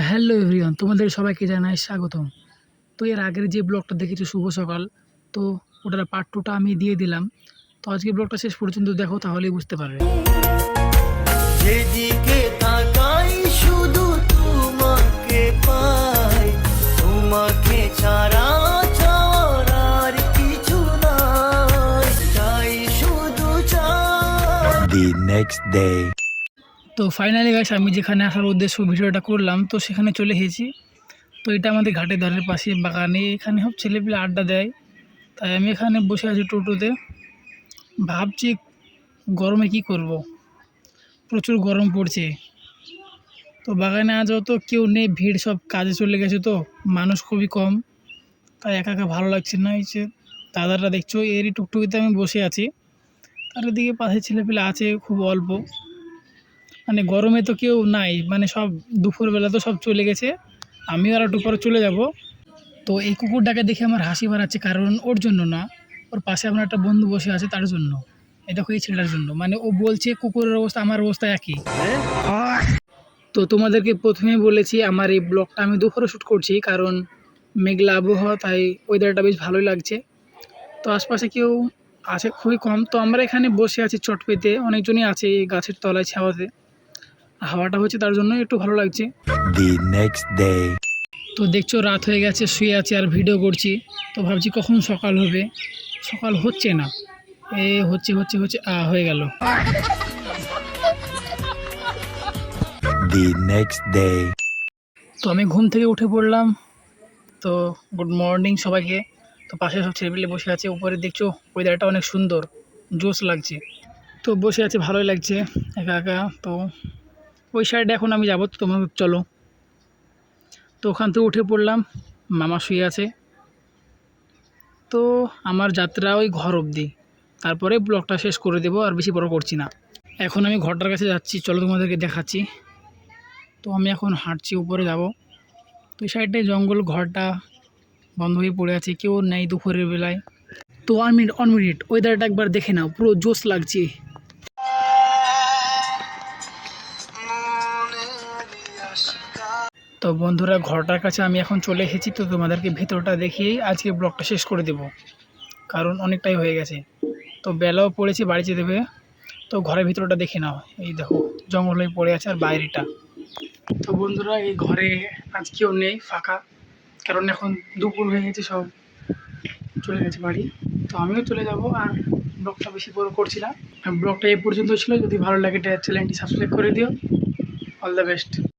Hello everyone, তোমাদের সবাইকে জানাই স্বাগতম। তো এর আগের যে ব্লগটা দেখেছি শুভ সকাল, তো ওটার পার্ট 2টা আমি দিয়ে দিলাম। তো আজকে ব্লগটা শেষ পর্যন্ত দেখো, তাহলেই বুঝতে পারবে। যেদিকে তাকাই শুধু তোমাকে পাই, তোমাকে ছাড়া চাওয়ার আর কিছু নাই, চাই শুধু চাই। The next day. তো ফাইনালি গাইস, আমি যেখানে আসার উদ্দেশ্য ভিডিওটা করলাম, তো সেখানে চলে এসেছি। তো এটা আমাদের ঘাটের ধারের পাশে বাগানে, এখানে সব ছেলেপিলে আড্ডা দেয়। তাই আমি এখানে বসে আছি টোটোতে, ভাবছি গরমে কি করব, প্রচুর গরম পড়ছে। তো বাগানে আজও তো কেউ নেই, ভিড় সব কাজে চলে গেছে, তো মানুষ খুবই কম। তাই একা একা ভালো লাগছে না। এই যে দাদারা দেখছো, এরই টুকটুকিতে আমি বসে আছি, তার দিকে পাশে ছেলেপিলে আছে খুব অল্প। মানে গরমে তো কেউ নাই, মানে সব দুপুরবেলা তো সব চলে গেছে, আমিও আর একটু পরে চলে যাব। তো এই কুকুরটাকে দেখে আমার হাসি বাড়াচ্ছে, কারণ ওর জন্য না, ওর পাশে আমার একটা বন্ধু বসে আছে তার জন্য। এই দেখো, এই ছেলেটার জন্য, মানে ও বলছে কুকুরের অবস্থা আমার অবস্থা একই। তো তোমাদেরকে প্রথমেই বলেছি, আমার এই ব্লগটা আমি দুপুরে শ্যুট করছি, কারণ মেঘলা আবহাওয়া, তাই ওয়েদারটা বেশ ভালোই লাগছে। তো আশপাশে কেউ আছে খুবই কম, তো আমরা এখানে বসে আছি চট পেতে, অনেকজনই আছে এই গাছের তলায় ছাওয়াতে, হাওয়াটা হচ্ছে তার জন্য একটু ভালো লাগছে। The next day. তো দেখছো রাত হয়ে গেছে, শুয়ে আছি আর ভিডিও করছি। তো ভাবছি কখন সকাল হবে, সকাল হচ্ছে না, হচ্ছে হচ্ছে হচ্ছে হয়ে গেল। The next day. তো আমি ঘুম থেকে উঠে পড়লাম। তো গুড মর্নিং সবাইকে। তো পাশে সব ছেলেপিলে বসে আছে, উপরে দেখছো ওয়েদারটা অনেক সুন্দর, জোশ লাগছে। তো বসে আছে, ভালোই লাগছে একা একা। তো ওই সাইডে এখন আমি যাবো, তো তোমার চলো। তো ওখান থেকে উঠে পড়লাম, মামা শুয়ে আছে। তো আমার যাত্রা ওই ঘর অবধি, তারপরে ব্লগটা শেষ করে দেবো, আর বেশি বড় করছি না। এখন আমি ঘরটার কাছে যাচ্ছি, চলো তোমাদেরকে দেখাচ্ছি। তো আমি এখন হাঁটছি, উপরে যাব। তো এই সাইডে জঙ্গল, ঘরটা বন্ধ হয়ে পড়ে আছে, কেউ নেই দুপুরের বেলায়। তো ওয়ান মিনিট ওয়েদারটা একবার দেখে নাও, পুরো জোশ লাগছে। তো বন্ধুরা, ঘরটার কাছে আমি এখন চলে এসেছি। তো তোমাদেরকে ভেতরটা দেখিয়েই আজকে ব্লগটা শেষ করে দেব, কারণ অনেকটাই হয়ে গেছে। তো বেলাও পড়েছে, বাড়ি যেতে হবে। তো ঘরের ভিতরটা দেখে নাও, এই দেখো জঙ্গল হয়ে পড়ে আছে, আর বাইরেটা। তো বন্ধুরা, এই ঘরে আজ কেউ নেই, ফাঁকা, কারণ এখন দুপুর হয়ে গেছে, সব চলে গেছে বাড়ি। তো আমিও চলে যাব, আর ব্লগটা বেশি বড় করছি না। ব্লগটা এই পর্যন্ত ছিল, যদি ভালো লাগে চ্যানেলটি সাবস্ক্রাইব করে দিও। All the best.